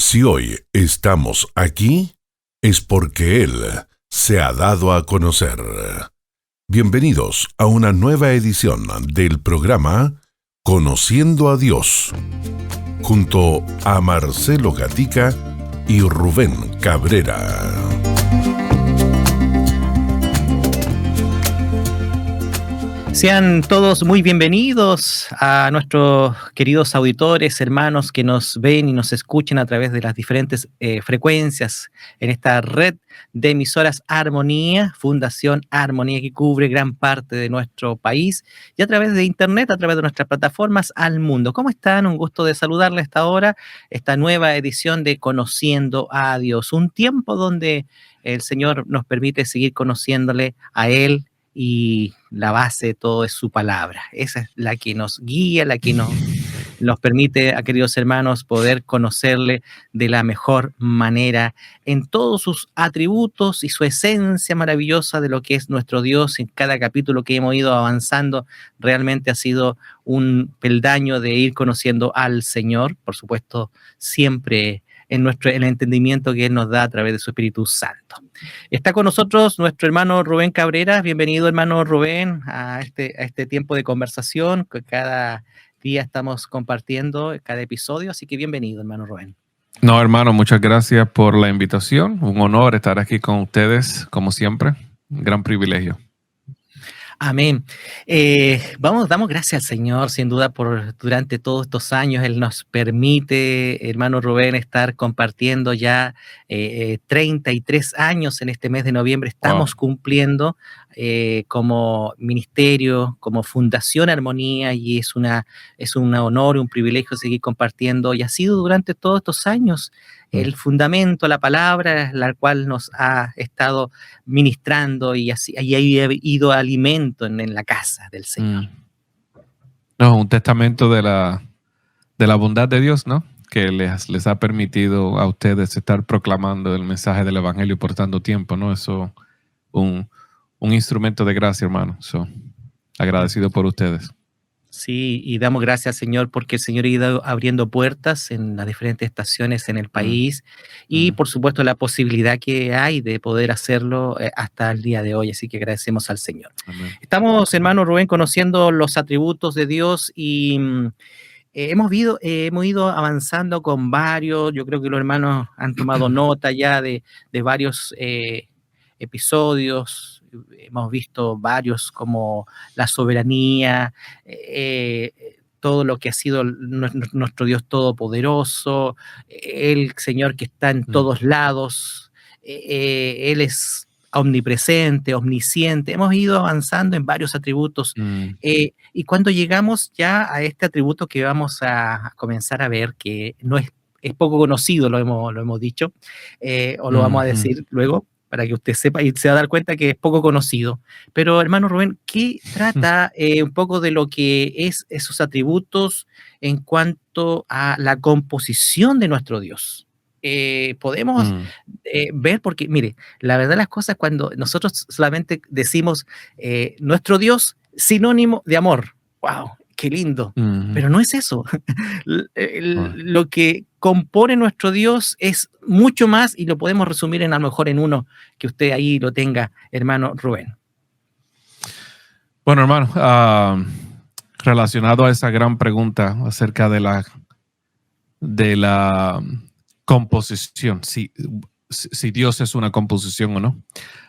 Si hoy estamos aquí, es porque Él se ha dado a conocer. Bienvenidos a una nueva edición del programa Conociendo a Dios, junto a Marcelo Gatica y Rubén Cabrera. Sean todos muy bienvenidos a nuestros queridos auditores, hermanos que nos ven y nos escuchan a través de las diferentes frecuencias en esta red de emisoras Armonía, Fundación Armonía, que cubre gran parte de nuestro país, y a través de internet, a través de nuestras plataformas al mundo. ¿Cómo están? Un gusto de saludarles a esta hora, esta nueva edición de Conociendo a Dios, un tiempo donde el Señor nos permite seguir conociéndole a Él, y la base de todo es su palabra. Esa es la que nos guía, la que nos permite, a queridos hermanos, poder conocerle de la mejor manera en todos sus atributos y su esencia maravillosa de lo que es nuestro Dios. En cada capítulo que hemos ido avanzando, realmente ha sido un peldaño de ir conociendo al Señor, por supuesto, siempre en el entendimiento que Él nos da a través de su Espíritu Santo. Está con nosotros nuestro hermano Rubén Cabrera. Bienvenido, hermano Rubén, a este tiempo de conversación que cada día estamos compartiendo, cada episodio, así que bienvenido, hermano Rubén. No, hermano, muchas gracias por la invitación. Un honor estar aquí con ustedes, como siempre. Un gran privilegio. Amén. Damos gracias al Señor, sin duda, por durante todos estos años. Él nos permite, hermano Rubén, estar compartiendo ya 33 años en este mes de noviembre. Estamos cumpliendo como ministerio, como Fundación Armonía, y es un honor, un privilegio seguir compartiendo, y ha sido durante todos estos años el fundamento, la palabra, la cual nos ha estado ministrando y así ha ido alimento en la casa del Señor. No, un testamento de la bondad de Dios, ¿no? Que les ha permitido a ustedes estar proclamando el mensaje del Evangelio por tanto tiempo, ¿no? Eso, un instrumento de gracia, hermano. Agradecido por ustedes. Sí, y damos gracias, Señor, porque el Señor ha ido abriendo puertas en las diferentes estaciones en el país y, por supuesto, la posibilidad que hay de poder hacerlo hasta el día de hoy. Así que agradecemos al Señor. Amén. Estamos, hermano Rubén, conociendo los atributos de Dios y hemos ido avanzando con varios. Yo creo que los hermanos han tomado nota ya de varios episodios. Hemos visto varios como la soberanía, todo lo que ha sido nuestro Dios todopoderoso, el Señor que está en todos lados, Él es omnipresente, omnisciente. Hemos ido avanzando en varios atributos y cuando llegamos ya a este atributo que vamos a comenzar a ver, que no es poco conocido, lo hemos dicho, o lo vamos a decir luego, para que usted sepa y se va a dar cuenta que es poco conocido. Pero, hermano Rubén, ¿qué trata un poco de lo que es esos atributos en cuanto a la composición de nuestro Dios? Podemos ver, porque, mire, la verdad las cosas, cuando nosotros solamente decimos nuestro Dios sinónimo de amor, ¡wow! ¡Qué lindo! Pero no es eso. Lo que compone nuestro Dios es mucho más, y lo podemos resumir a lo mejor en uno que usted ahí lo tenga, hermano Rubén. Bueno, hermano, relacionado a esa gran pregunta acerca de la composición, si Dios es una composición o no.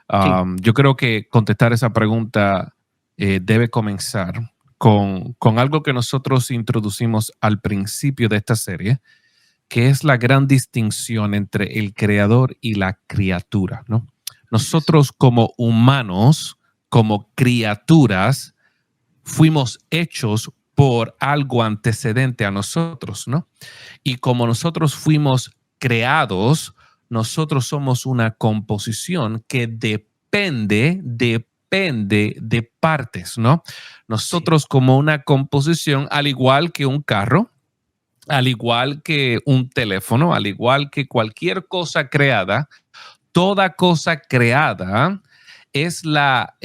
Sí. Yo creo que contestar esa pregunta debe comenzar con algo que nosotros introducimos al principio de esta serie, que es la gran distinción entre el creador y la criatura, ¿no? Nosotros como humanos, como criaturas, fuimos hechos por algo antecedente a nosotros, ¿no? Y como nosotros fuimos creados, nosotros somos una composición que depende de partes, ¿no? Nosotros como una composición, al igual que un carro, al igual que un teléfono, al igual que cualquier cosa creada, toda cosa creada es la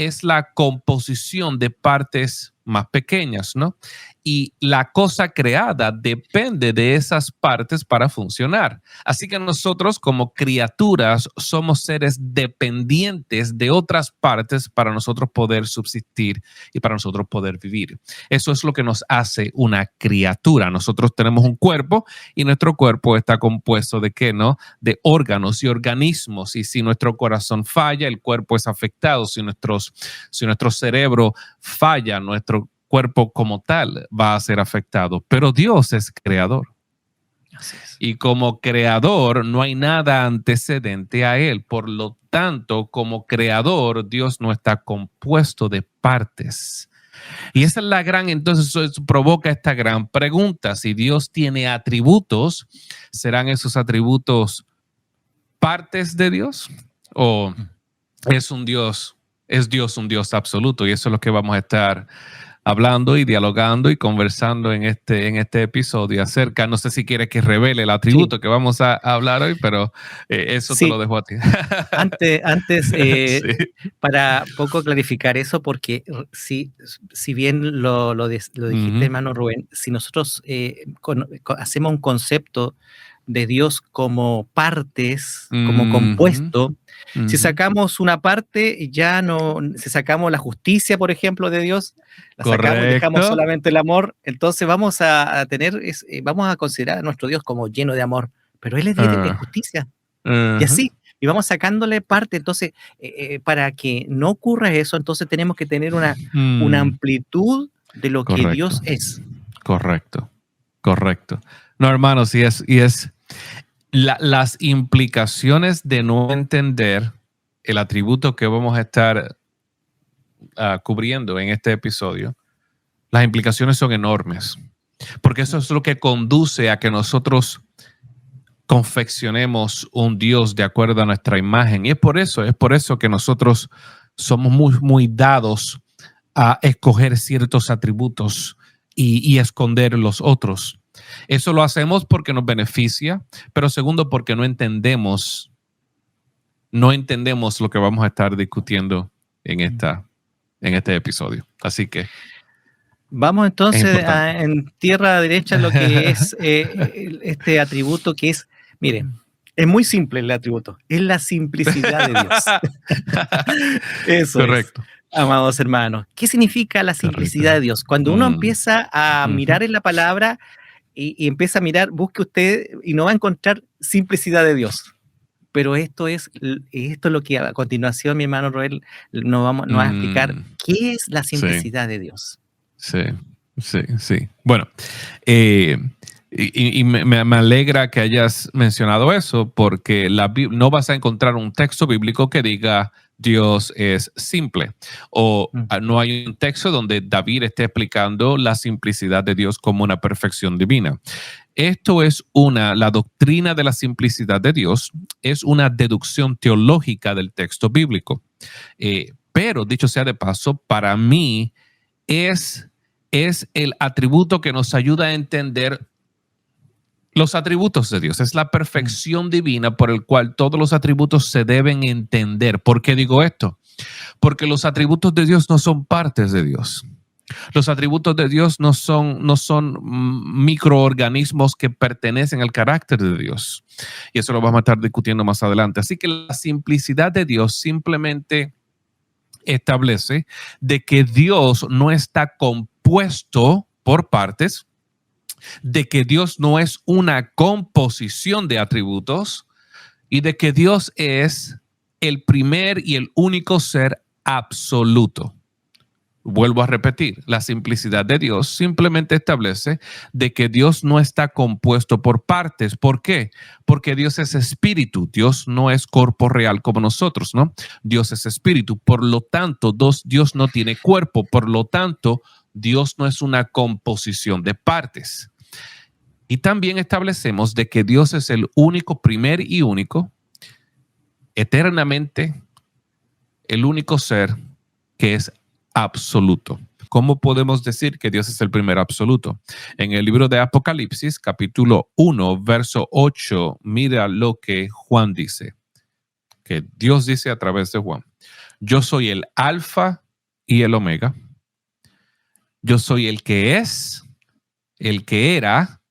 composición de partes más pequeñas, ¿no? y la cosa creada depende de esas partes para funcionar. Así que nosotros como criaturas somos seres dependientes de otras partes para nosotros poder subsistir y para nosotros poder vivir. Eso es lo que nos hace una criatura. Nosotros tenemos un cuerpo y nuestro cuerpo está compuesto ¿de qué, no? De órganos y organismos, y si nuestro corazón falla, el cuerpo es afectado. Si nuestro cerebro falla, nuestro cuerpo como tal va a ser afectado. Pero Dios es creador. Así es. Y como creador no hay nada antecedente a él. Por lo tanto, como creador, Dios no está compuesto de partes. Y esa es la gran, entonces eso provoca esta gran pregunta. Si Dios tiene atributos, ¿serán esos atributos partes de Dios? ¿O es Dios un Dios absoluto? Y eso es lo que vamos a estar hablando y dialogando y conversando en este episodio acerca. No sé si quieres que revele el atributo que vamos a hablar hoy, pero eso te lo dejo a ti. Antes Sí. para poco clarificar eso, porque si bien lo dijiste, hermano Rubén, si nosotros hacemos un concepto de Dios como partes, como compuesto, si sacamos una parte, ya no, si sacamos la justicia, por ejemplo, de Dios, la sacamos y dejamos solamente el amor, entonces vamos a considerar a nuestro Dios como lleno de amor, pero Él es de justicia. Y así, y vamos sacándole parte. Entonces, para que no ocurra eso, entonces tenemos que tener una amplitud de lo que Dios es. Correcto. No, hermanos, y es las implicaciones de no entender el atributo que vamos a estar cubriendo en este episodio. Las implicaciones son enormes, porque eso es lo que conduce a que nosotros confeccionemos un Dios de acuerdo a nuestra imagen. Y es por eso que nosotros somos muy dados a escoger ciertos atributos y esconder los otros. Eso lo hacemos porque nos beneficia, pero segundo, porque no entendemos lo que vamos a estar discutiendo en este episodio. Así que vamos entonces en tierra derecha lo que es este atributo que es, miren, es muy simple el atributo, es la simplicidad de Dios. Eso correcto. Amados hermanos, ¿qué significa la simplicidad de Dios? Cuando uno empieza a mirar en la palabra y empieza a mirar, busque usted y no va a encontrar simplicidad de Dios. Pero esto es lo que a continuación mi hermano Roel nos va a explicar qué es la simplicidad de Dios. Sí. Bueno, y me alegra que hayas mencionado eso, porque no vas a encontrar un texto bíblico que diga Dios es simple, o no hay un texto donde David esté explicando la simplicidad de Dios como una perfección divina. Esto es la doctrina de la simplicidad de Dios, es una deducción teológica del texto bíblico. Pero, dicho sea de paso, para mí es el atributo que nos ayuda a entender los atributos de Dios. Es la perfección divina por el cual todos los atributos se deben entender. ¿Por qué digo esto? Porque los atributos de Dios no son partes de Dios. Los atributos de Dios no son microorganismos que pertenecen al carácter de Dios. Y eso lo vamos a estar discutiendo más adelante. Así que la simplicidad de Dios simplemente establece de que Dios no está compuesto por partes, de que Dios no es una composición de atributos y de que Dios es el primer y el único ser absoluto. Vuelvo a repetir, la simplicidad de Dios simplemente establece de que Dios no está compuesto por partes. ¿Por qué? Porque Dios es espíritu. Dios no es corporeal como nosotros, ¿no? Dios es espíritu. Por lo tanto, Dios no tiene cuerpo. Por lo tanto, Dios no es una composición de partes. Y también establecemos de que Dios es el único, primer y único, eternamente, el único ser que es absoluto. ¿Cómo podemos decir que Dios es el primer absoluto? En el libro de Apocalipsis, capítulo 1, verso 8, mira lo que Juan dice, que Dios dice a través de Juan: yo soy el alfa y el omega, yo soy el que es el que era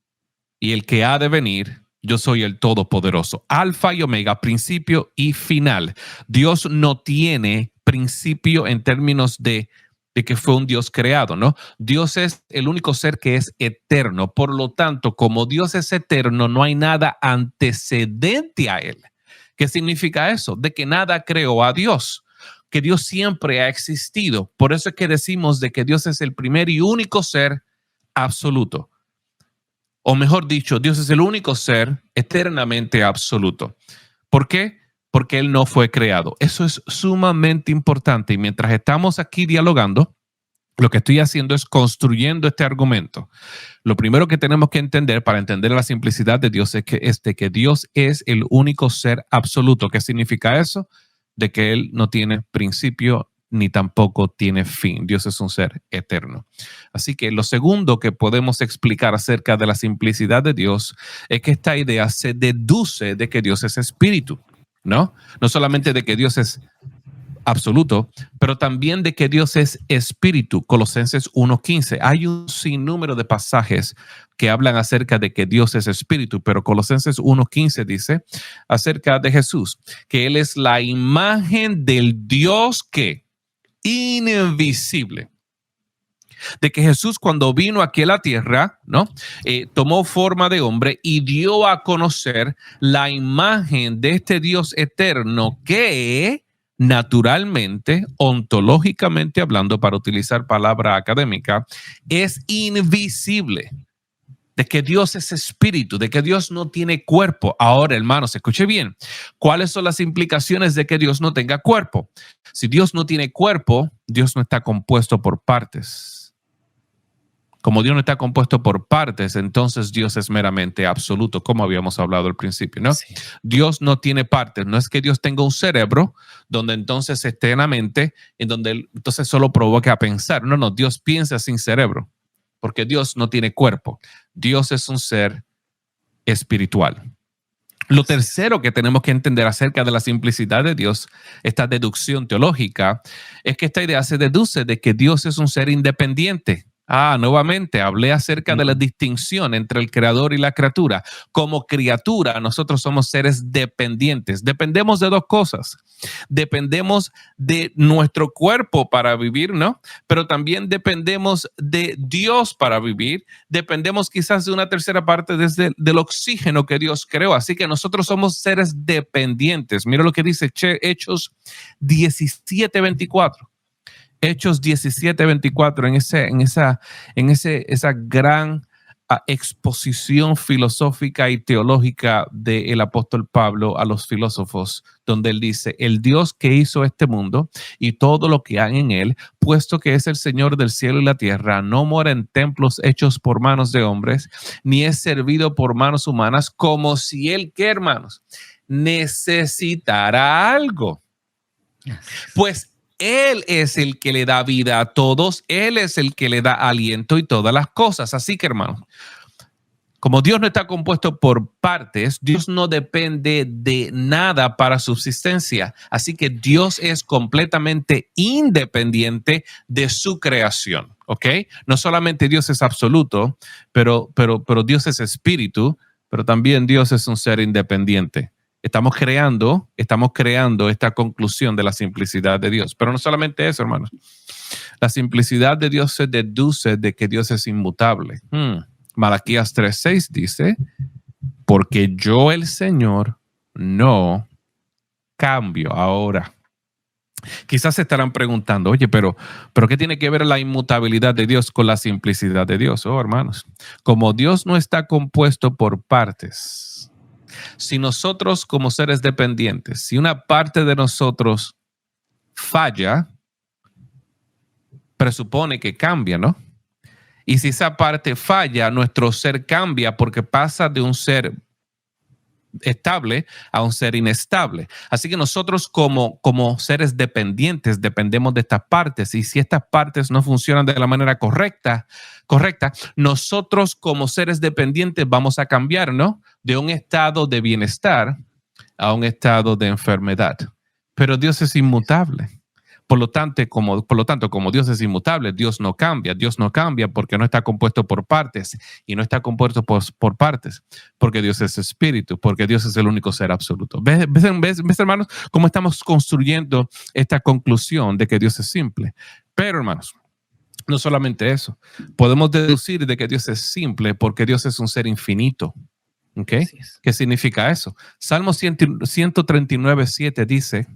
y el que ha de venir. Yo soy el Todopoderoso, Alfa y Omega, principio y final. Dios no tiene principio en términos de que fue un Dios creado, ¿no? Dios es el único ser que es eterno. Por lo tanto, como Dios es eterno, no hay nada antecedente a Él. ¿Qué significa eso? De que nada creó a Dios, que Dios siempre ha existido. Por eso es que decimos de que Dios es el primer y único ser absoluto. O mejor dicho, Dios es el único ser eternamente absoluto. ¿Por qué? Porque Él no fue creado. Eso es sumamente importante. Y mientras estamos aquí dialogando, lo que estoy haciendo es construyendo este argumento. Lo primero que tenemos que entender para entender la simplicidad de Dios es que Dios es el único ser absoluto. ¿Qué significa eso? De que Él no tiene principio ni tampoco tiene fin. Dios es un ser eterno. Así que lo segundo que podemos explicar acerca de la simplicidad de Dios es que esta idea se deduce de que Dios es espíritu, ¿no? No solamente de que Dios es absoluto, pero también de que Dios es espíritu. Colosenses 1:15. Hay un sinnúmero de pasajes que hablan acerca de que Dios es espíritu, pero Colosenses 1:15 dice acerca de Jesús, que Él es la imagen del Dios que invisible. De que Jesús, cuando vino aquí a la tierra, ¿no? Tomó forma de hombre y dio a conocer la imagen de este Dios eterno que naturalmente, ontológicamente hablando, para utilizar palabra académica, es invisible. De que Dios es espíritu, de que Dios no tiene cuerpo. Ahora, hermanos, escuche bien. ¿Cuáles son las implicaciones de que Dios no tenga cuerpo? Si Dios no tiene cuerpo, Dios no está compuesto por partes. Como Dios no está compuesto por partes, entonces Dios es meramente absoluto, como habíamos hablado al principio, ¿no? Sí. Dios no tiene partes. No es que Dios tenga un cerebro donde entonces esté en la mente, en donde entonces solo provoque a pensar. No, no, Dios piensa sin cerebro, porque Dios no tiene cuerpo. Dios es un ser espiritual. Lo tercero que tenemos que entender acerca de la simplicidad de Dios, esta deducción teológica, es que esta idea se deduce de que Dios es un ser independiente. Nuevamente hablé acerca de la distinción entre el creador y la criatura. Como criatura, nosotros somos seres dependientes. Dependemos de dos cosas. Dependemos de nuestro cuerpo para vivir, ¿no? Pero también dependemos de Dios para vivir. Dependemos quizás de una tercera parte del oxígeno que Dios creó. Así que nosotros somos seres dependientes. Mira lo que dice Hechos 17:24. Hechos 17:24, en esa gran exposición filosófica y teológica del apóstol Pablo a los filósofos, donde él dice: el Dios que hizo este mundo y todo lo que hay en él, puesto que es el Señor del cielo y la tierra, no mora en templos hechos por manos de hombres, ni es servido por manos humanas, como si él, ¿qué, hermanos?, necesitara algo. Pues Él es el que le da vida a todos. Él es el que le da aliento y todas las cosas. Así que, hermanos, como Dios no está compuesto por partes, Dios no depende de nada para subsistencia. Así que Dios es completamente independiente de su creación, ¿ok? No solamente Dios es absoluto, pero Dios es espíritu, pero también Dios es un ser independiente. Estamos creando esta conclusión de la simplicidad de Dios. Pero no solamente eso, hermanos. La simplicidad de Dios se deduce de que Dios es inmutable. Malaquías 3:6 dice: porque yo, el Señor, no cambio. Ahora, quizás se estarán preguntando: oye, pero ¿qué tiene que ver la inmutabilidad de Dios con la simplicidad de Dios? Oh, hermanos, como Dios no está compuesto por partes, si nosotros como seres dependientes, si una parte de nosotros falla, presupone que cambia, ¿no? Y si esa parte falla, nuestro ser cambia porque pasa de un ser estable a un ser inestable. Así que nosotros como seres dependientes dependemos de estas partes, y si estas partes no funcionan de la manera correcta, nosotros como seres dependientes vamos a cambiar, ¿no?, de un estado de bienestar a un estado de enfermedad. Pero Dios es inmutable. Por lo tanto, como Dios es inmutable, Dios no cambia. Dios no cambia porque no está compuesto por partes, y no está compuesto por partes porque Dios es espíritu, porque Dios es el único ser absoluto. ¿Ves, hermanos, cómo estamos construyendo esta conclusión de que Dios es simple? Pero, hermanos, no solamente eso. Podemos deducir de que Dios es simple porque Dios es un ser infinito. ¿Okay? ¿Qué significa eso? Salmo 139:7 dice: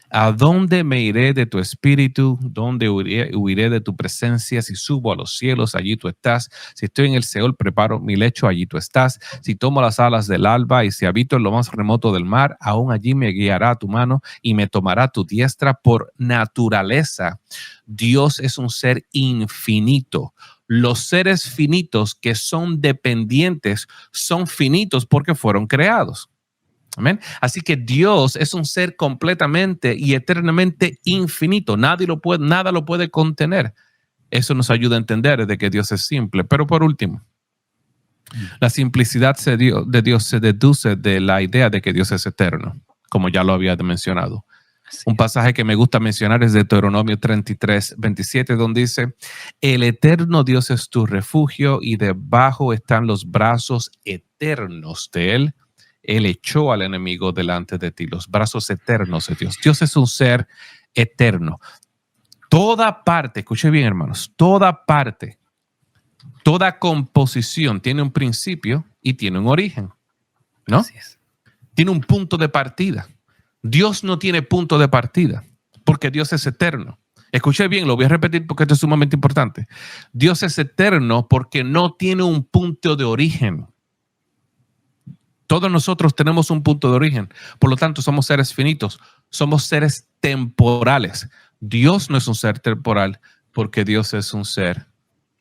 ¿a dónde me iré de tu espíritu? ¿Dónde huiré de tu presencia? Si subo a los cielos, allí tú estás. Si estoy en el Seol, preparo mi lecho, allí tú estás. Si tomo las alas del alba y si habito en lo más remoto del mar, aún allí me guiará tu mano y me tomará tu diestra. Por naturaleza, Dios es un ser infinito. Los seres finitos que son dependientes son finitos porque fueron creados. Amén. Así que Dios es un ser completamente y eternamente infinito. Nada lo puede contener. Eso nos ayuda a entender de que Dios es simple. Pero por último, la simplicidad de Dios se deduce de la idea de que Dios es eterno, como ya lo había mencionado. Un pasaje que me gusta mencionar es de Deuteronomio 33:27, donde dice: el eterno Dios es tu refugio y debajo están los brazos eternos de él. Él echó al enemigo delante de ti, los brazos eternos de Dios. Dios es un ser eterno. Toda parte, escuche bien, hermanos, toda parte, toda composición tiene un principio y tiene un origen, ¿no? Así es. Tiene un punto de partida. Dios no tiene punto de partida porque Dios es eterno. Escuche bien, lo voy a repetir porque esto es sumamente importante. Dios es eterno porque no tiene un punto de origen. Todos nosotros tenemos un punto de origen. Por lo tanto, somos seres finitos. Somos seres temporales. Dios no es un ser temporal porque Dios es un ser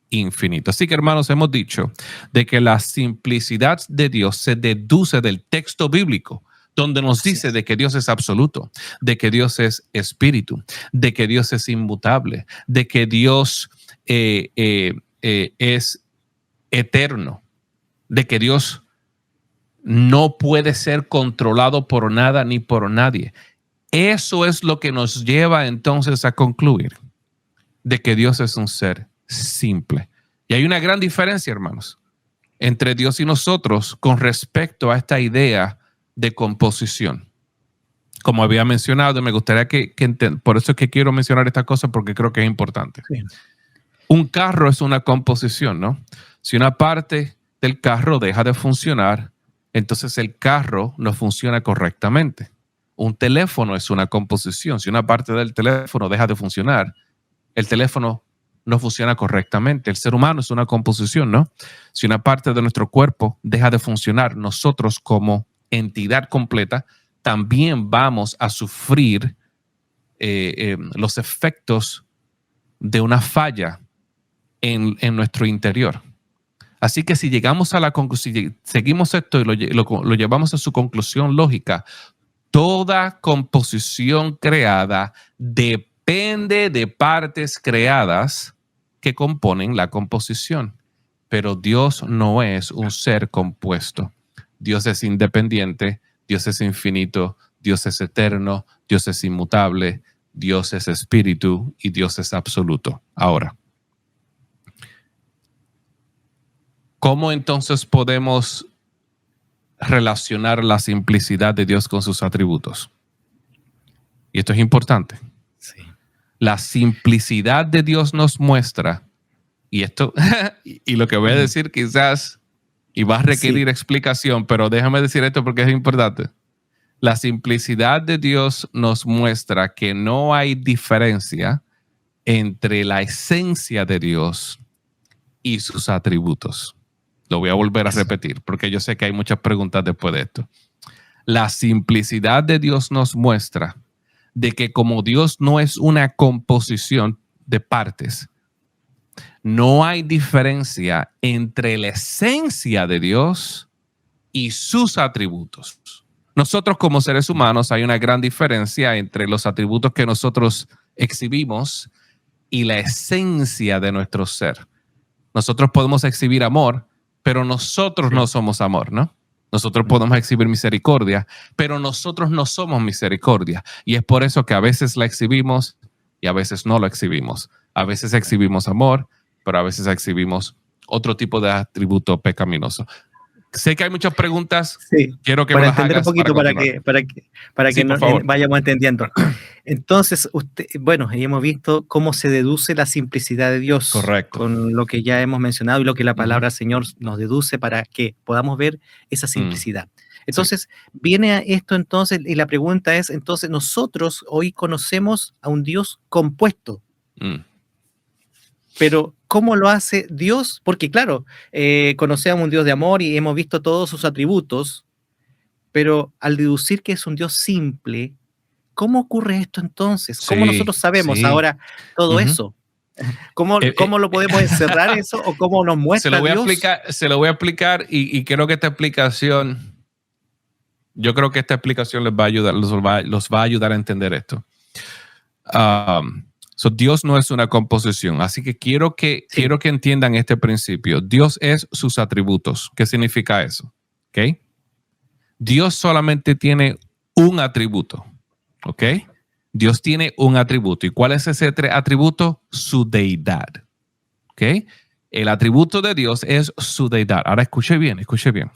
infinito. Así que, hermanos, hemos dicho de que la simplicidad de Dios se deduce del texto bíblico, donde nos dice de que Dios es absoluto, de que Dios es espíritu, de que Dios es inmutable, de que Dios es eterno, de que Dios no puede ser controlado por nada ni por nadie. Eso es lo que nos lleva entonces a concluir de que Dios es un ser simple. Y hay una gran diferencia, hermanos, entre Dios y nosotros con respecto a esta idea de composición. Como había mencionado, me gustaría por eso es que quiero mencionar esta cosa, porque creo que es importante. Sí. Un carro es una composición, ¿no? Si una parte del carro deja de funcionar, entonces el carro no funciona correctamente. Un teléfono es una composición. Si una parte del teléfono deja de funcionar, el teléfono no funciona correctamente. El ser humano es una composición, ¿no? Si una parte de nuestro cuerpo deja de funcionar, nosotros como entidad completa también vamos a sufrir los efectos de una falla en nuestro interior. Así que si llegamos a la conclusión, si seguimos esto y lo llevamos a su conclusión lógica, toda composición creada depende de partes creadas que componen la composición. Pero Dios no es un ser compuesto. Dios es independiente, Dios es infinito, Dios es eterno, Dios es inmutable, Dios es espíritu y Dios es absoluto. Ahora, ¿cómo entonces podemos relacionar la simplicidad de Dios con sus atributos? Y esto es importante. Sí. La simplicidad de Dios nos muestra, y esto, y lo que voy a decir quizás, y va a requerir explicación, pero déjame decir esto porque es importante. La simplicidad de Dios nos muestra que no hay diferencia entre la esencia de Dios y sus atributos. Lo voy a volver a repetir porque yo sé que hay muchas preguntas después de esto. La simplicidad de Dios nos muestra de que como Dios no es una composición de partes, no hay diferencia entre la esencia de Dios y sus atributos. Nosotros como seres humanos hay una gran diferencia entre los atributos que nosotros exhibimos y la esencia de nuestro ser. Nosotros podemos exhibir amor, pero nosotros no somos amor, ¿no? Nosotros podemos exhibir misericordia, pero nosotros no somos misericordia. Y es por eso que a veces la exhibimos y a veces no lo exhibimos. A veces exhibimos amor, pero a veces exhibimos otro tipo de atributo pecaminoso. Sé que hay muchas preguntas. Sí, Quiero que me para las entender un hagas poquito, para para Sí, que por favor. vayamos entendiendo. Entonces, bueno, y hemos visto cómo se deduce la simplicidad de Dios Correcto. con lo que ya hemos mencionado y lo que la palabra Ujú. del Señor nos deduce para que podamos ver esa simplicidad. Sí. Entonces, viene a esto entonces, y la pregunta es, entonces, nosotros hoy conocemos a un Dios compuesto, Mm. pero ¿cómo lo hace Dios? Porque claro, conocemos un Dios de amor y hemos visto todos sus atributos, pero al deducir que es un Dios simple, ¿cómo ocurre esto entonces? ¿Cómo Sí, nosotros sabemos sí. ahora todo Ujú. eso? ¿Cómo, Eh, cómo lo podemos encerrar eso o cómo nos se lo muestra voy a Dios? explicar y creo que esta explicación, yo creo que esta explicación les va a ayudar, los va a ayudar a entender esto. Dios no es una composición, así que quiero que entiendan este principio. Dios es sus atributos. ¿Qué significa eso? ¿Okay? Dios solamente tiene un atributo. ¿Ok? Dios tiene un atributo. ¿Y cuál es ese atributo? Su deidad. ¿Ok? El atributo de Dios es su deidad. Ahora escuche bien, escuche bien.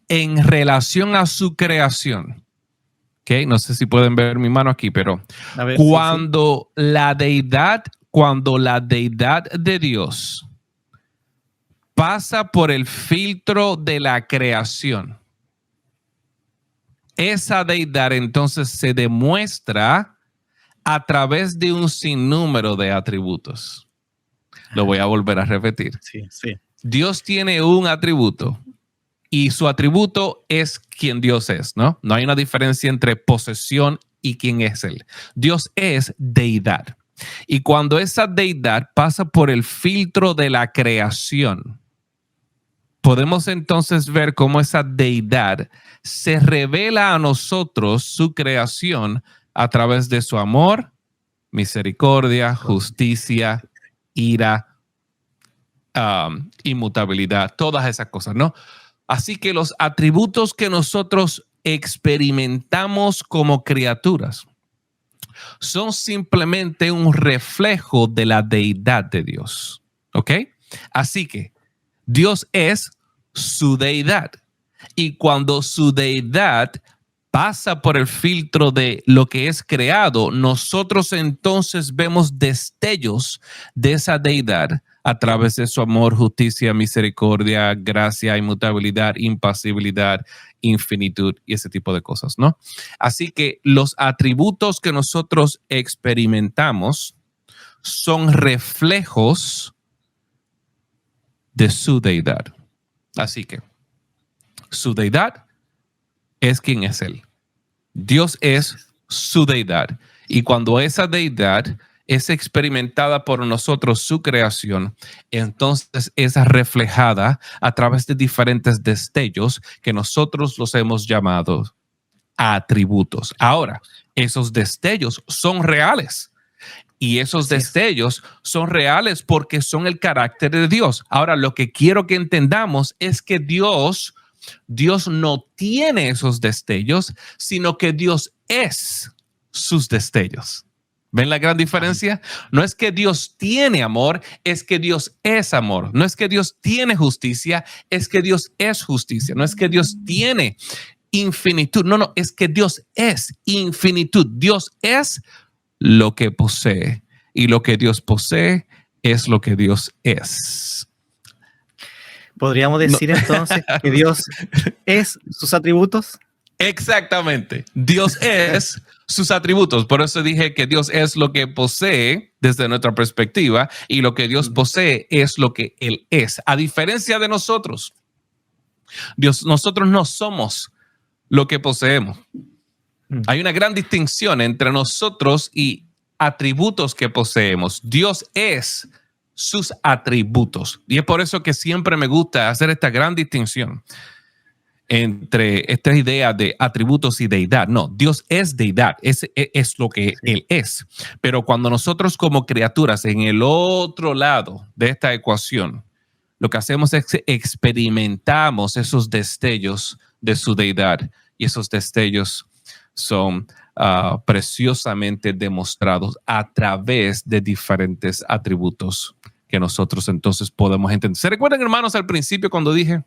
En relación a su creación, ¿ok? No sé si pueden ver mi mano aquí, pero A ver, cuando la deidad de Dios pasa por el filtro de la creación, esa deidad entonces se demuestra a través de un sinnúmero de atributos. Lo voy a volver a repetir. Sí, sí. Dios tiene un atributo y su atributo es quien Dios es, ¿no? No hay una diferencia entre posesión y quién es Él. Dios es deidad. Y cuando esa deidad pasa por el filtro de la creación, podemos entonces ver cómo esa deidad se revela a nosotros, su creación, a través de su amor, misericordia, justicia, ira, inmutabilidad, todas esas cosas, ¿no? Así que los atributos que nosotros experimentamos como criaturas son simplemente un reflejo de la deidad de Dios, ¿ok? Así que Dios es su deidad. Y cuando su deidad pasa por el filtro de lo que es creado, nosotros entonces vemos destellos de esa deidad a través de su amor, justicia, misericordia, gracia, inmutabilidad, impasibilidad, infinitud y ese tipo de cosas, ¿no? Así que los atributos que nosotros experimentamos son reflejos de su deidad. Así que su deidad es quien es Él. Dios es su deidad. Y cuando esa deidad es experimentada por nosotros, su creación, entonces es reflejada a través de diferentes destellos que nosotros los hemos llamado atributos. Ahora, esos destellos son reales. Y esos destellos son reales porque son el carácter de Dios. Ahora, lo que quiero que entendamos es que Dios no tiene esos destellos, sino que Dios es sus destellos. ¿Ven la gran diferencia? No es que Dios tiene amor, es que Dios es amor. No es que Dios tiene justicia, es que Dios es justicia. No es que Dios tiene infinitud. No, es que Dios es infinitud. Dios es lo que posee, y lo que Dios posee es lo que Dios es. ¿Podríamos decir entonces que Dios es sus atributos? Exactamente. Dios es sus atributos. Por eso dije que Dios es lo que posee desde nuestra perspectiva, y lo que Dios posee es lo que Él es. A diferencia de nosotros, nosotros no somos lo que poseemos. Hay una gran distinción entre nosotros y atributos que poseemos. Dios es sus atributos. Y es por eso que siempre me gusta hacer esta gran distinción entre esta idea de atributos y deidad. No, Dios es deidad, es lo que Él es. Pero cuando nosotros como criaturas en el otro lado de esta ecuación, lo que hacemos es que experimentamos esos destellos de su deidad, y esos destellos son preciosamente demostrados a través de diferentes atributos que nosotros entonces podemos entender. ¿Se recuerdan, hermanos, al principio cuando dije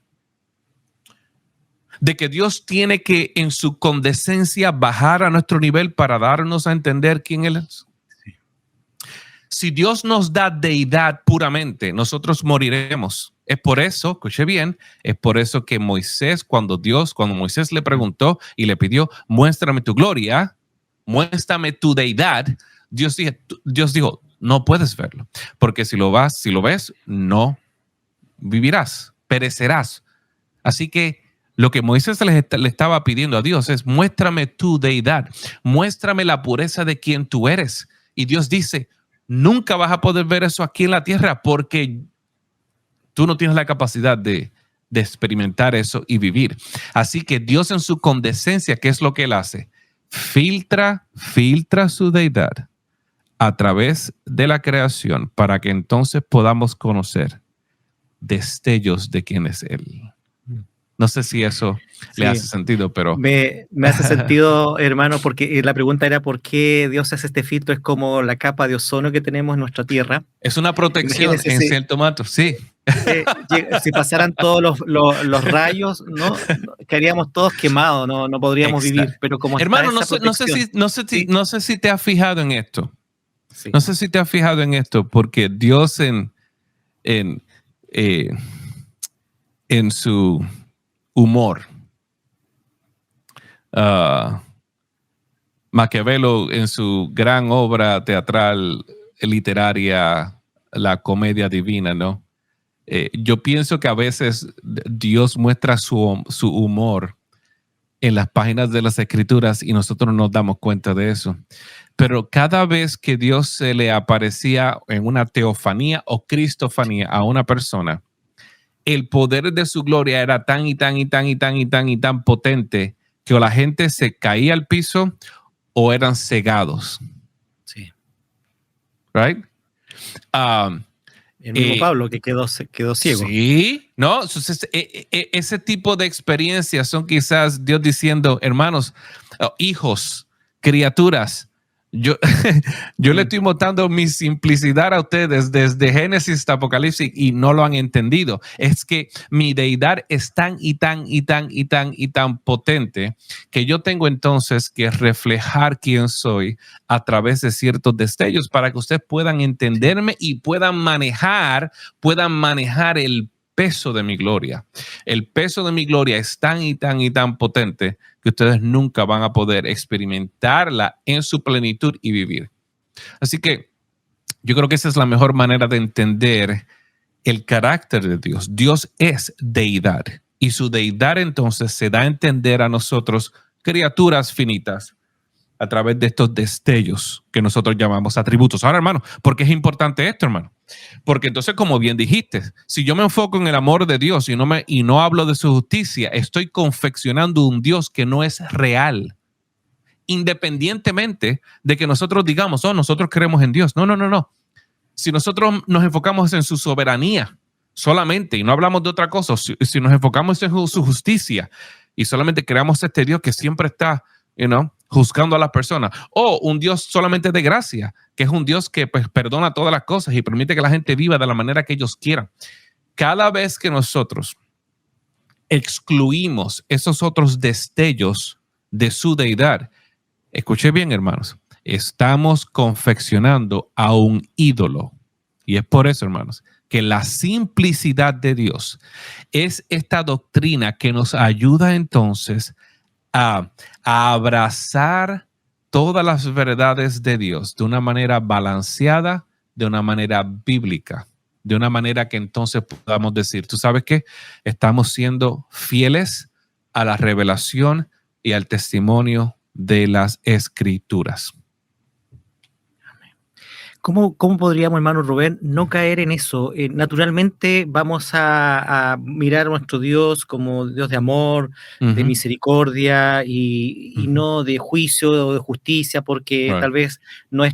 de que Dios tiene que en su condescencia bajar a nuestro nivel para darnos a entender quién Él es? Sí. Si Dios nos da deidad puramente, nosotros moriremos. Es por eso, escuche bien, es por eso que Moisés, cuando Moisés le preguntó y le pidió, muéstrame tu gloria, muéstrame tu deidad, Dios dijo, no puedes verlo, porque si lo ves, no vivirás, perecerás. Así que lo que Moisés le estaba pidiendo a Dios es, muéstrame tu deidad, muéstrame la pureza de quien tú eres. Y Dios dice, nunca vas a poder ver eso aquí en la tierra porque tú no tienes la capacidad de experimentar eso y vivir. Así que Dios en su condescencia, ¿qué es lo que Él hace? Filtra su deidad a través de la creación para que entonces podamos conocer destellos de quién es Él. No sé si eso le hace sentido, pero... Me hace sentido, hermano, porque la pregunta era ¿por qué Dios hace este filtro? Es como la capa de ozono que tenemos en nuestra Tierra. Es una protección en cierto modo, sí. Si pasaran todos los rayos, ¿no? Quedaríamos todos quemados, no podríamos vivir. Pero como hermano, no sé si te has fijado en esto. Sí. No sé si te has fijado en esto, porque Dios en su humor, Maquiavelo en su gran obra teatral literaria, La Comedia Divina, ¿no? Yo pienso que a veces Dios muestra su humor en las páginas de las Escrituras y nosotros no nos damos cuenta de eso. Pero cada vez que Dios se le aparecía en una teofanía o cristofanía a una persona, el poder de su gloria era tan potente que o la gente se caía al piso o eran cegados. Sí. Right? El mismo Pablo que quedó ciego. Sí, ¿no? Entonces, ese tipo de experiencias son quizás Dios diciendo, hermanos, hijos, criaturas, yo le estoy mostrando mi simplicidad a ustedes desde Génesis hasta Apocalipsis y no lo han entendido. Es que mi deidad es tan potente que yo tengo entonces que reflejar quién soy a través de ciertos destellos para que ustedes puedan entenderme y puedan manejar el peso de mi gloria. El peso de mi gloria es tan potente que ustedes nunca van a poder experimentarla en su plenitud y vivir. Así que yo creo que esa es la mejor manera de entender el carácter de Dios. Dios es deidad y su deidad entonces se da a entender a nosotros, criaturas finitas, a través de estos destellos que nosotros llamamos atributos. Ahora, hermano, ¿por qué es importante esto, hermano? Porque entonces, como bien dijiste, si yo me enfoco en el amor de Dios y no hablo de su justicia, estoy confeccionando un Dios que no es real. Independientemente de que nosotros digamos, nosotros creemos en Dios. No. Si nosotros nos enfocamos en su soberanía solamente y no hablamos de otra cosa, si nos enfocamos en su justicia y solamente creamos este Dios que siempre está, juzgando a las personas, o un Dios solamente de gracia, que es un Dios que pues perdona todas las cosas y permite que la gente viva de la manera que ellos quieran. Cada vez que nosotros excluimos esos otros destellos de su deidad, escuche bien, hermanos, estamos confeccionando a un ídolo. Y es por eso, hermanos, que la simplicidad de Dios es esta doctrina que nos ayuda entonces a abrazar todas las verdades de Dios de una manera balanceada, de una manera bíblica, de una manera que entonces podamos decir, ¿tú sabes qué? Estamos siendo fieles a la revelación y al testimonio de las Escrituras. ¿Cómo podríamos, hermano Rubén, no caer en eso? Naturalmente vamos a mirar a nuestro Dios como Dios de amor, de misericordia y no de juicio o de justicia, porque tal vez no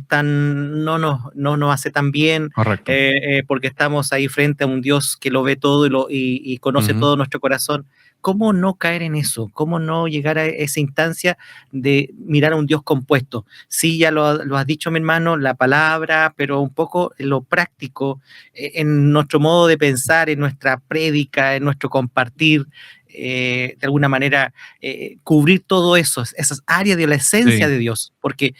nos hace tan bien, porque estamos ahí frente a un Dios que lo ve todo y conoce todo nuestro corazón. ¿cómo no caer en eso? ¿Cómo no llegar a esa instancia de mirar a un Dios compuesto? Sí, ya lo has dicho, mi hermano, la palabra, pero un poco en lo práctico, en nuestro modo de pensar, en nuestra prédica, en nuestro compartir, de alguna manera cubrir todo eso, esas áreas de la esencia de Dios, porque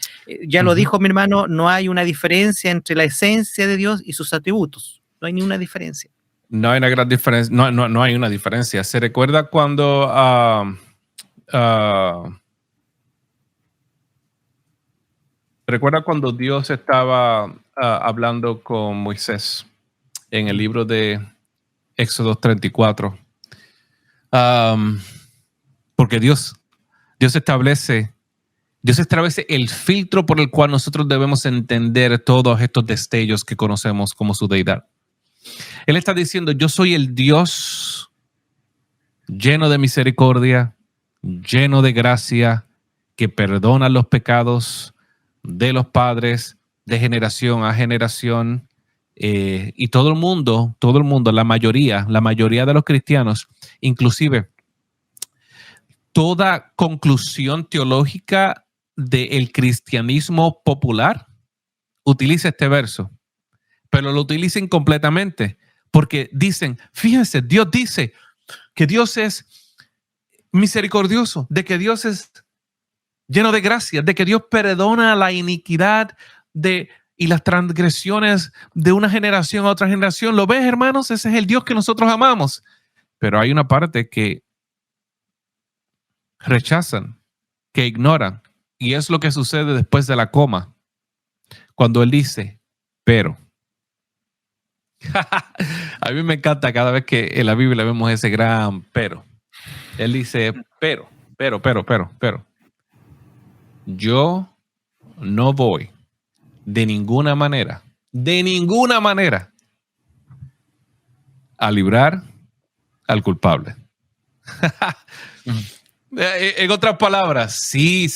ya lo dijo mi hermano, no hay una diferencia entre la esencia de Dios y sus atributos, no hay ninguna diferencia. No hay una gran diferencia, no hay una diferencia. ¿Se recuerda cuando Dios estaba hablando con Moisés en el libro de Éxodo 34? Porque Dios establece el filtro por el cual nosotros debemos entender todos estos destellos que conocemos como su deidad. Él está diciendo, yo soy el Dios lleno de misericordia, lleno de gracia, que perdona los pecados de los padres de generación a generación. Y todo el mundo, la mayoría de los cristianos, inclusive toda conclusión teológica del cristianismo popular utiliza este verso, pero lo utilizan completamente porque dicen, fíjense, Dios dice que Dios es misericordioso, de que Dios es lleno de gracia, de que Dios perdona la iniquidad y las transgresiones de una generación a otra generación. ¿Lo ves, hermanos? Ese es el Dios que nosotros amamos. Pero hay una parte que rechazan, que ignoran, y es lo que sucede después de la coma, cuando él dice, pero. A mí me encanta cada vez que en la Biblia vemos ese gran pero. Él dice, pero. Yo no voy de ninguna manera, a librar al culpable. En otras palabras, sí.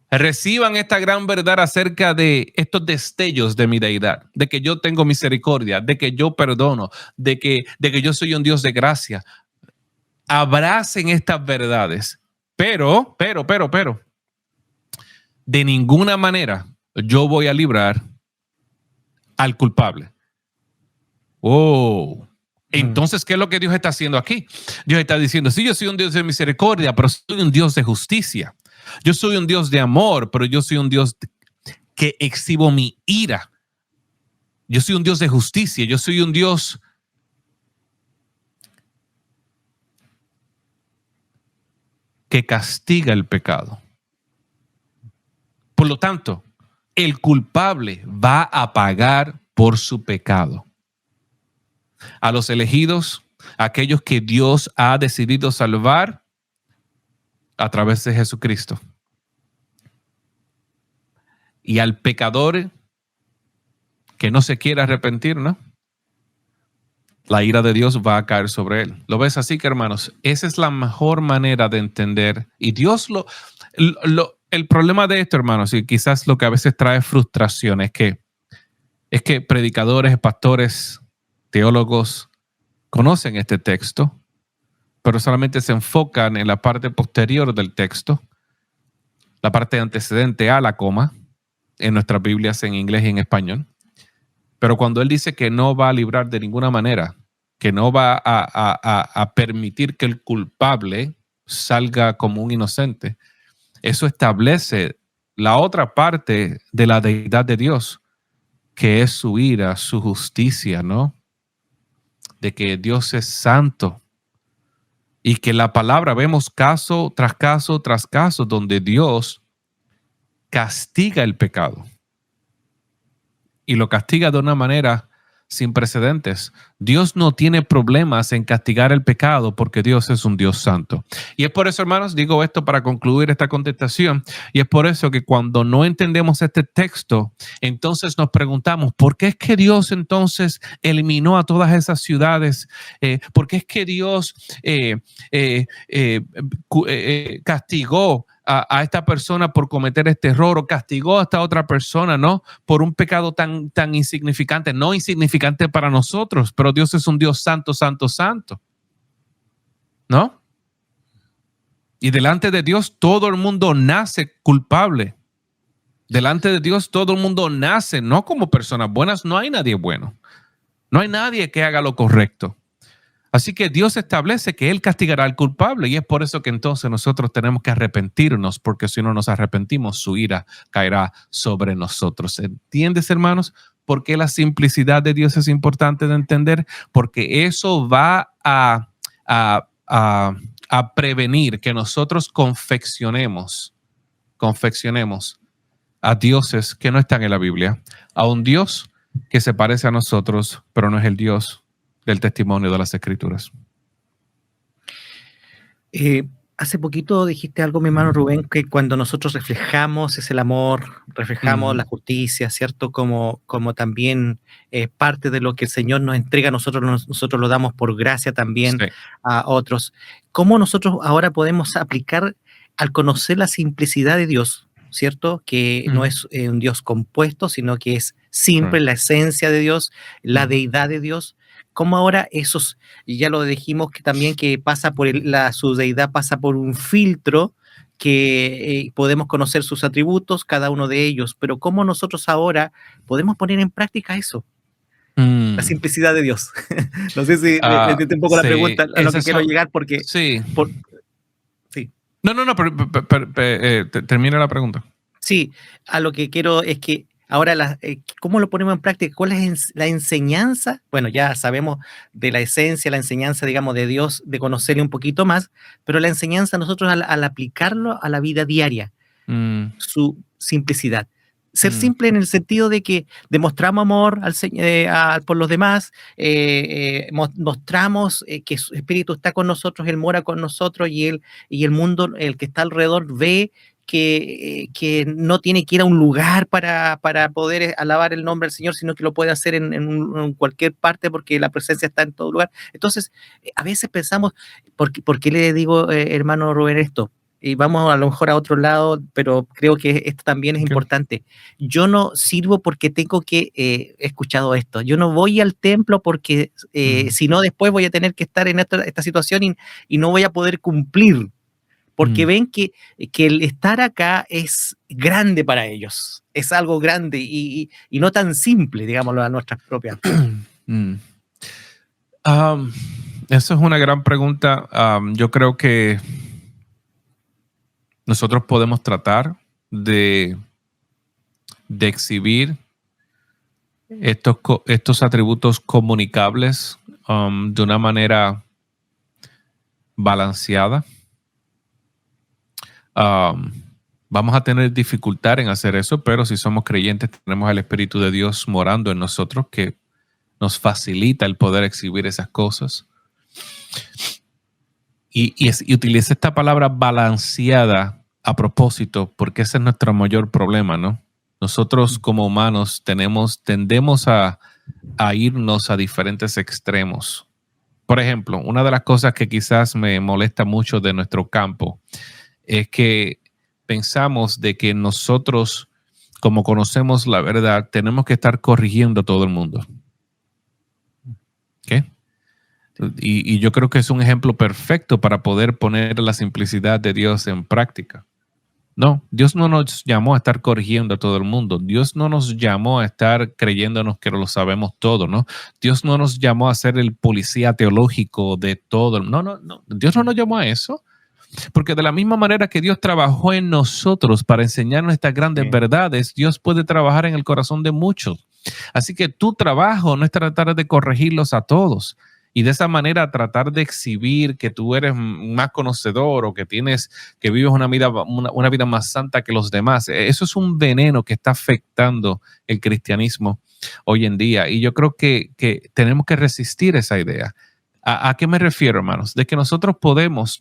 Reciban esta gran verdad acerca de estos destellos de mi deidad, de que yo tengo misericordia, de que yo perdono, de que yo soy un Dios de gracia. Abracen estas verdades, pero, de ninguna manera yo voy a librar al culpable. Oh. Entonces, ¿qué es lo que Dios está haciendo aquí? Dios está diciendo, sí, yo soy un Dios de misericordia, pero soy un Dios de justicia. Yo soy un Dios de amor, pero yo soy un Dios que exhibo mi ira. Yo soy un Dios de justicia. Yo soy un Dios que castiga el pecado. Por lo tanto, el culpable va a pagar por su pecado. A los elegidos, aquellos que Dios ha decidido salvar a través de Jesucristo. Y al pecador que no se quiera arrepentir, ¿no? La ira de Dios va a caer sobre él. ¿Lo ves así, que hermanos? Esa es la mejor manera de entender. Y Dios el problema de esto, hermanos, y quizás lo que a veces trae frustración es que predicadores, pastores, teólogos conocen este texto, pero solamente se enfocan en la parte posterior del texto, la parte antecedente a la coma, en nuestras Biblias en inglés y en español. Pero cuando él dice que no va a librar de ninguna manera, que no va a permitir que el culpable salga como un inocente, eso establece la otra parte de la deidad de Dios, que es su ira, su justicia, ¿no? De que Dios es santo. Y que la palabra, vemos caso tras caso tras caso donde Dios castiga el pecado. Y lo castiga de una manera sin precedentes. Dios no tiene problemas en castigar el pecado porque Dios es un Dios santo. Y es por eso, hermanos, digo esto para concluir esta contestación, y es por eso que cuando no entendemos este texto, entonces nos preguntamos, ¿por qué es que Dios entonces eliminó a todas esas ciudades? ¿Por qué es que Dios castigó a esta persona por cometer este error, o castigó a esta otra persona, ¿no? Por un pecado tan insignificante, no insignificante para nosotros, pero Dios es un Dios santo, santo, santo. ¿no? Y delante de Dios todo el mundo nace culpable. Delante de Dios todo el mundo nace, no como personas buenas, no hay nadie bueno. No hay nadie que haga lo correcto. Así que Dios establece que Él castigará al culpable y es por eso que entonces nosotros tenemos que arrepentirnos, porque si no nos arrepentimos, su ira caerá sobre nosotros. ¿Entiendes, hermanos? ¿Por qué la simplicidad de Dios es importante de entender? Porque eso va a prevenir que nosotros confeccionemos a dioses que no están en la Biblia, a un Dios que se parece a nosotros, pero no es el Dios del testimonio de las Escrituras. Hace poquito dijiste algo, mi hermano Rubén, que cuando nosotros reflejamos es el amor, reflejamos la justicia, ¿cierto? Como también parte de lo que el Señor nos entrega, nosotros lo damos por gracia también a otros. ¿Cómo nosotros ahora podemos aplicar al conocer la simplicidad de Dios, ¿cierto? Que no es un Dios compuesto, sino que es simple, la esencia de Dios, la deidad de Dios? ¿Cómo ahora esos, ya lo dijimos que también que pasa por su deidad pasa por un filtro que podemos conocer sus atributos, cada uno de ellos, pero cómo nosotros ahora podemos poner en práctica eso? La simplicidad de Dios. No sé si me entiende un poco la pregunta, a lo que quiero llegar, porque... Sí. Sí. No, termina la pregunta. Sí, a lo que quiero es que ahora, ¿cómo lo ponemos en práctica? ¿Cuál es la enseñanza? Bueno, ya sabemos de la esencia, la enseñanza, digamos, de Dios, de conocerle un poquito más, pero la enseñanza nosotros al aplicarlo a la vida diaria, su simplicidad. Ser simple en el sentido de que demostramos amor por los demás, mostramos que su Espíritu está con nosotros, Él mora con nosotros y el mundo, el que está alrededor, ve que no tiene que ir a un lugar para poder alabar el nombre del Señor, sino que lo puede hacer en cualquier parte porque la presencia está en todo lugar. Entonces, a veces pensamos, ¿por qué le digo, hermano Rubén, esto? Y vamos a lo mejor a otro lado, pero creo que esto también es importante. Yo no sirvo porque tengo que, he escuchado esto, yo no voy al templo porque si no después voy a tener que estar en esta situación y no voy a poder cumplir. Porque ven que el estar acá es grande para ellos, es algo grande y no tan simple, digámoslo, a nuestras propias. Eso es una gran pregunta. Yo creo que nosotros podemos tratar de exhibir estos atributos comunicables de una manera balanceada. Vamos a tener dificultad en hacer eso, pero si somos creyentes tenemos el Espíritu de Dios morando en nosotros que nos facilita el poder exhibir esas cosas. Y utiliza esta palabra balanceada a propósito, porque ese es nuestro mayor problema, ¿no? Nosotros como humanos tendemos a irnos a diferentes extremos. Por ejemplo, una de las cosas que quizás me molesta mucho de nuestro campo es que pensamos de que nosotros, como conocemos la verdad, tenemos que estar corrigiendo a todo el mundo. ¿Qué? Y yo creo que es un ejemplo perfecto para poder poner la simplicidad de Dios en práctica. No, Dios no nos llamó a estar corrigiendo a todo el mundo. Dios no nos llamó a estar creyéndonos que lo sabemos todo, ¿no? Dios no nos llamó a ser el policía teológico de todo. No. Dios no nos llamó a eso. Porque de la misma manera que Dios trabajó en nosotros para enseñarnos estas grandes verdades, Dios puede trabajar en el corazón de muchos. Así que tu trabajo no es tratar de corregirlos a todos y de esa manera tratar de exhibir que tú eres más conocedor o que vives una vida más santa que los demás. Eso es un veneno que está afectando el cristianismo hoy en día y yo creo que tenemos que resistir esa idea. ¿A qué me refiero, hermanos? De que nosotros podemos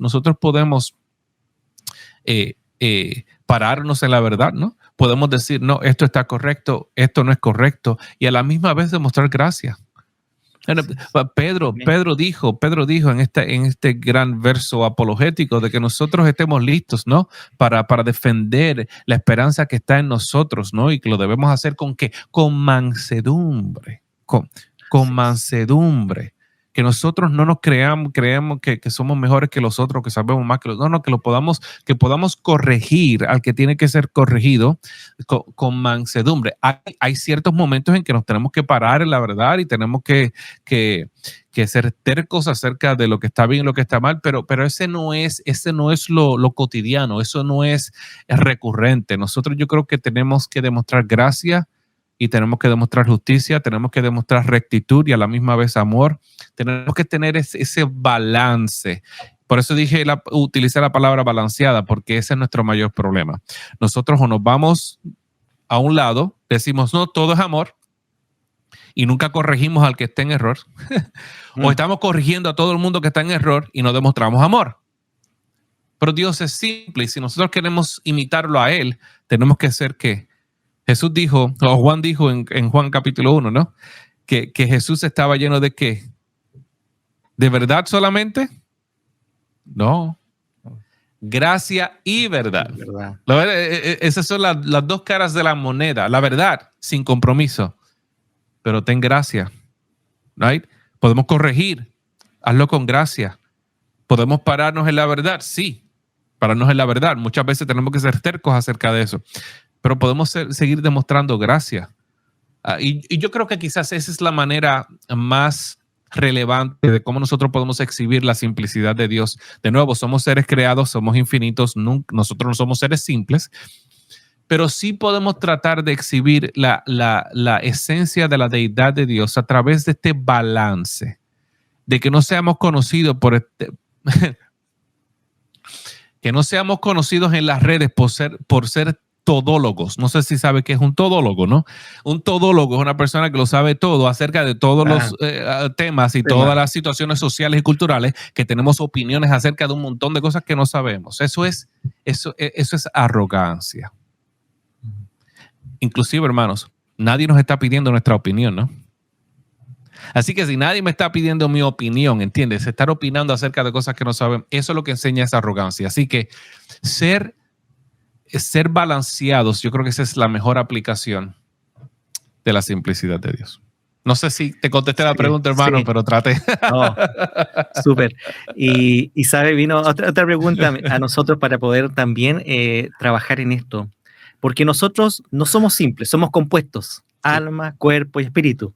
pararnos en la verdad, ¿no? Podemos decir, no, esto está correcto, esto no es correcto, y a la misma vez demostrar gracia. Pedro dijo en este gran verso apologético de que nosotros estemos listos, ¿no? Para defender la esperanza que está en nosotros, ¿no? Y que lo debemos hacer con mansedumbre, con mansedumbre. que nosotros no nos creamos que somos mejores que los otros, que sabemos más que los otros. No, que podamos corregir al que tiene que ser corregido con mansedumbre. Hay ciertos momentos en que nos tenemos que parar en la verdad y tenemos que ser tercos acerca de lo que está bien y lo que está mal, pero ese no es lo cotidiano, eso no es recurrente. Nosotros yo creo que tenemos que demostrar gracia y tenemos que demostrar justicia, tenemos que demostrar rectitud y a la misma vez amor. Tenemos que tener ese balance. Por eso utilicé la palabra balanceada, porque ese es nuestro mayor problema. Nosotros o nos vamos a un lado, decimos, no, todo es amor, y nunca corregimos al que esté en error, o estamos corrigiendo a todo el mundo que está en error y no demostramos amor. Pero Dios es simple, y si nosotros queremos imitarlo a Él, tenemos que hacer que Jesús dijo, o Juan dijo en Juan capítulo 1, ¿no? Que Jesús estaba lleno de ¿qué? ¿De verdad solamente? No. Gracia y verdad. Esas son las dos caras de la moneda. La verdad, sin compromiso. Pero ten gracia. Right? Podemos corregir. Hazlo con gracia. ¿Podemos pararnos en la verdad? Sí. Pararnos en la verdad. Muchas veces tenemos que ser tercos acerca de eso. Pero podemos seguir demostrando gracia. Y yo creo que quizás esa es la manera más relevante de cómo nosotros podemos exhibir la simplicidad de Dios. De nuevo, somos seres creados, somos infinitos, nosotros no somos seres simples, pero sí podemos tratar de exhibir la esencia de la deidad de Dios a través de este balance, de que no seamos conocidos que no seamos conocidos en las redes por ser todólogos. No sé si sabe qué es un todólogo, ¿no? Un todólogo es una persona que lo sabe todo acerca de todos los temas y todas las situaciones sociales y culturales, que tenemos opiniones acerca de un montón de cosas que no sabemos. Eso es arrogancia. Inclusive, hermanos, nadie nos está pidiendo nuestra opinión, ¿no? Así que si nadie me está pidiendo mi opinión, ¿entiendes? Estar opinando acerca de cosas que no saben, eso es lo que enseña esa arrogancia. Así que ser balanceados, yo creo que esa es la mejor aplicación de la simplicidad de Dios. No sé si te contesté la pregunta, hermano, pero traté. No, súper. Y sabe, vino otra pregunta a nosotros para poder también trabajar en esto. Porque nosotros no somos simples, somos compuestos, alma, cuerpo y espíritu.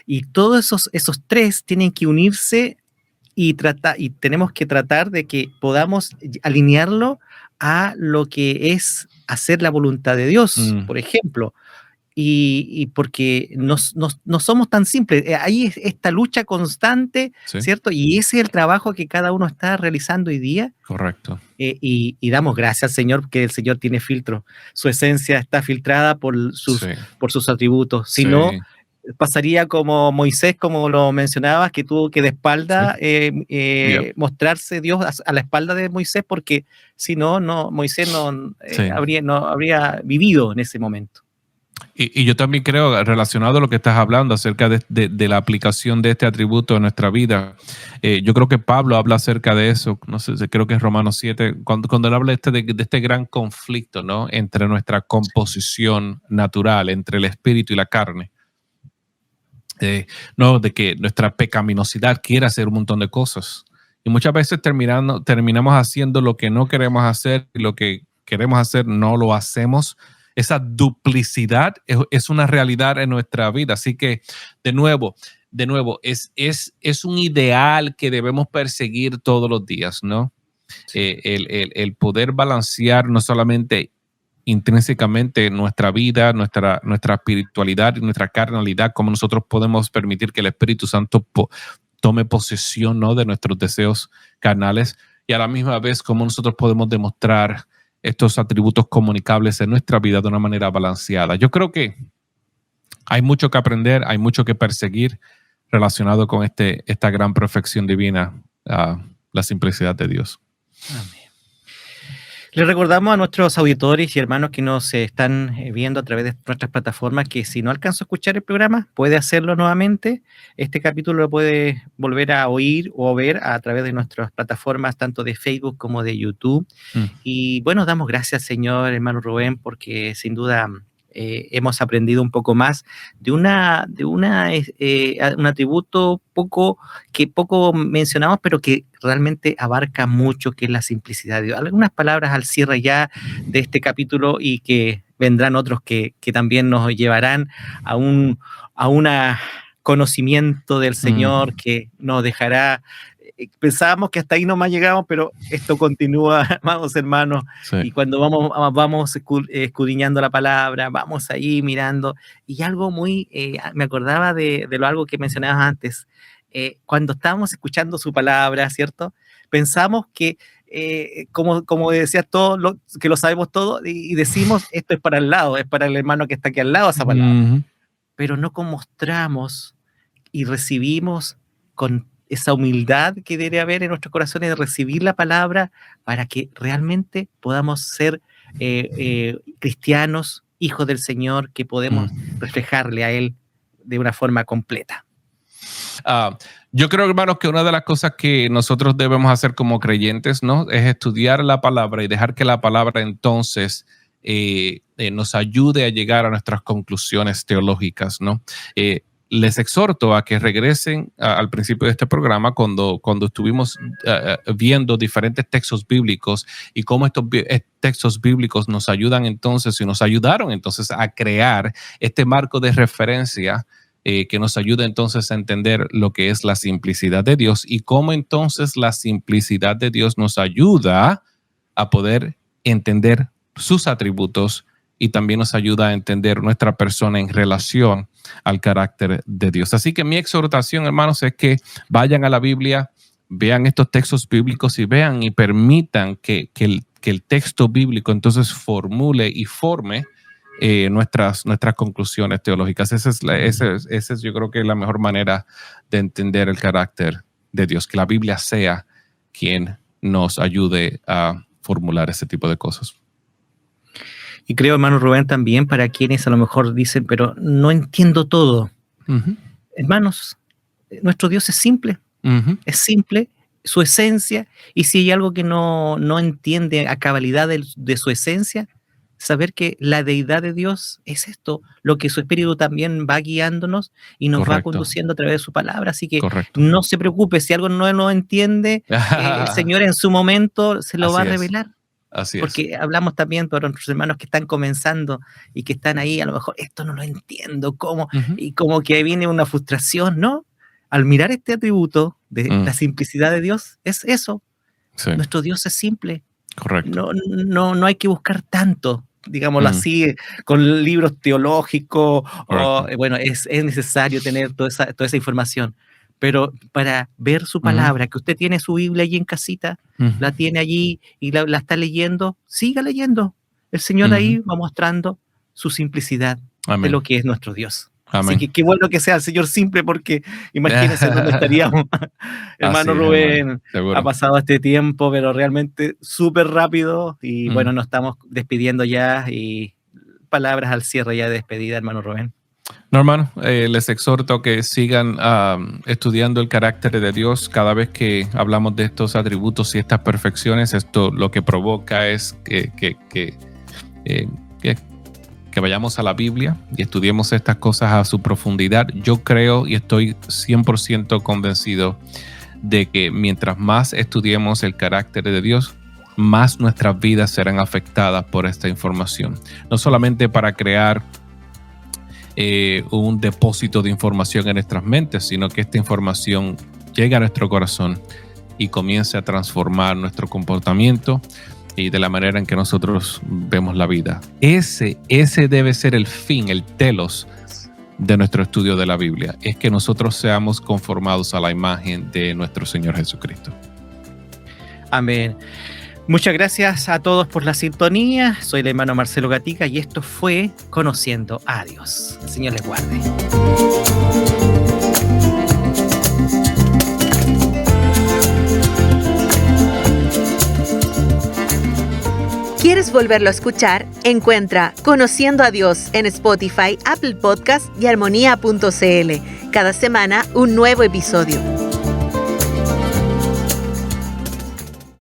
Y todos esos tres tienen que unirse y tenemos que tratar de que podamos alinearlo a lo que es hacer la voluntad de Dios, por ejemplo. Y porque no somos tan simples. Hay esta lucha constante, ¿cierto? Y ese es el trabajo que cada uno está realizando hoy día. Correcto. Y damos gracias al Señor, que el Señor tiene filtro. Su esencia está filtrada por sus atributos. Si no, pasaría como Moisés, como lo mencionabas, que tuvo que de espalda mostrarse Dios a la espalda de Moisés, porque si no, Moisés no habría vivido en ese momento. Y yo también creo, relacionado a lo que estás hablando acerca de la aplicación de este atributo en nuestra vida, yo creo que Pablo habla acerca de eso, no sé, creo que es Romanos 7, cuando él habla de este gran conflicto, ¿no? Entre nuestra composición natural, entre el espíritu y la carne. No, de que nuestra pecaminosidad quiere hacer un montón de cosas. Y muchas veces terminamos haciendo lo que no queremos hacer, y lo que queremos hacer no lo hacemos. Esa duplicidad es una realidad en nuestra vida. Así que, de nuevo, es un ideal que debemos perseguir todos los días, ¿no? El poder balancear no solamente intrínsecamente nuestra vida, nuestra espiritualidad y nuestra carnalidad, como nosotros podemos permitir que el Espíritu Santo tome posesión, ¿no? De nuestros deseos carnales, y a la misma vez cómo nosotros podemos demostrar estos atributos comunicables en nuestra vida de una manera balanceada. Yo creo que hay mucho que aprender, hay mucho que perseguir relacionado con esta gran perfección divina, la simplicidad de Dios. Amén. Les recordamos a nuestros auditores y hermanos que nos están viendo a través de nuestras plataformas que si no alcanzó a escuchar el programa, puede hacerlo nuevamente. Este capítulo lo puede volver a oír o ver a través de nuestras plataformas, tanto de Facebook como de YouTube. Y bueno, damos gracias, Señor, hermano Rubén, porque sin duda hemos aprendido un poco más de un atributo que poco mencionamos, pero que realmente abarca mucho, que es la simplicidad de Dios. Algunas palabras al cierre ya de este capítulo, y que vendrán otros que también nos llevarán a un conocimiento del Señor que nos dejará. Pensábamos que hasta ahí nomás llegamos, pero esto continúa, amados hermanos, sí. Y cuando vamos escudriñando la palabra, vamos ahí mirando, y algo muy, me acordaba de algo que mencionabas antes, cuando estábamos escuchando su palabra, ¿cierto? Pensamos que, como decías, que lo sabemos todo, y decimos, esto es para el lado, es para el hermano que está aquí al lado esa palabra, pero no mostramos y recibimos con esa humildad que debe haber en nuestros corazones de recibir la palabra para que realmente podamos ser cristianos, hijos del Señor, que podemos reflejarle a Él de una forma completa. Yo creo, hermanos, que una de las cosas que nosotros debemos hacer como creyentes, ¿no?, es estudiar la palabra y dejar que la palabra entonces nos ayude a llegar a nuestras conclusiones teológicas, ¿no? Les exhorto a que regresen al principio de este programa cuando estuvimos viendo diferentes textos bíblicos y cómo estos textos bíblicos nos ayudan entonces y nos ayudaron entonces a crear este marco de referencia que nos ayuda entonces a entender lo que es la simplicidad de Dios y cómo entonces la simplicidad de Dios nos ayuda a poder entender sus atributos y también nos ayuda a entender nuestra persona en relación al carácter de Dios. Así que mi exhortación, hermanos, es que vayan a la Biblia, vean estos textos bíblicos y vean y permitan que el texto bíblico entonces formule y forme nuestras conclusiones teológicas. Esa es yo creo que la mejor manera de entender el carácter de Dios, que la Biblia sea quien nos ayude a formular ese tipo de cosas. Y creo, hermano Rubén, también para quienes a lo mejor dicen, pero no entiendo todo. Hermanos, nuestro Dios es simple, es simple, su esencia, y si hay algo que no entiende a cabalidad de su esencia, saber que la deidad de Dios es esto, lo que su Espíritu también va guiándonos y nos va conduciendo a través de su palabra. Así que no se preocupe, si algo no entiende, el Señor en su momento se lo va a revelar. Así porque hablamos también por nuestros hermanos que están comenzando y que están ahí, a lo mejor, esto no lo entiendo, ¿cómo? Y como que ahí viene una frustración, ¿no? Al mirar este atributo de la simplicidad de Dios, es eso. Sí. Nuestro Dios es simple. Correcto. No hay que buscar tanto, digámoslo así, con libros teológicos, bueno, es necesario tener toda esa información. Pero para ver su palabra, que usted tiene su Biblia allí en casita, la tiene allí y la está leyendo, siga leyendo. El Señor ahí va mostrando su simplicidad de lo que es nuestro Dios. Amén. Así que qué bueno que sea el Señor simple, porque imagínense dónde estaríamos. Hermano Rubén, ha pasado este tiempo, pero realmente súper rápido. Y bueno, nos estamos despidiendo ya. Y palabras al cierre ya de despedida, hermano Rubén. No, hermano, les exhorto que sigan estudiando el carácter de Dios. Cada vez que hablamos de estos atributos y estas perfecciones, esto lo que provoca es que vayamos a la Biblia y estudiemos estas cosas a su profundidad. Yo creo y estoy 100% convencido de que mientras más estudiemos el carácter de Dios, más nuestras vidas serán afectadas por esta información. No solamente para crear un depósito de información en nuestras mentes, sino que esta información llegue a nuestro corazón y comience a transformar nuestro comportamiento y de la manera en que nosotros vemos la vida. Ese debe ser el fin, el telos de nuestro estudio de la Biblia, es que nosotros seamos conformados a la imagen de nuestro Señor Jesucristo. Amén. Muchas gracias a todos por la sintonía. Soy el hermano Marcelo Gatica y esto fue Conociendo a Dios. El Señor les guarde. ¿Quieres volverlo a escuchar? Encuentra Conociendo a Dios en Spotify, Apple Podcast y Armonía.cl. Cada semana un nuevo episodio.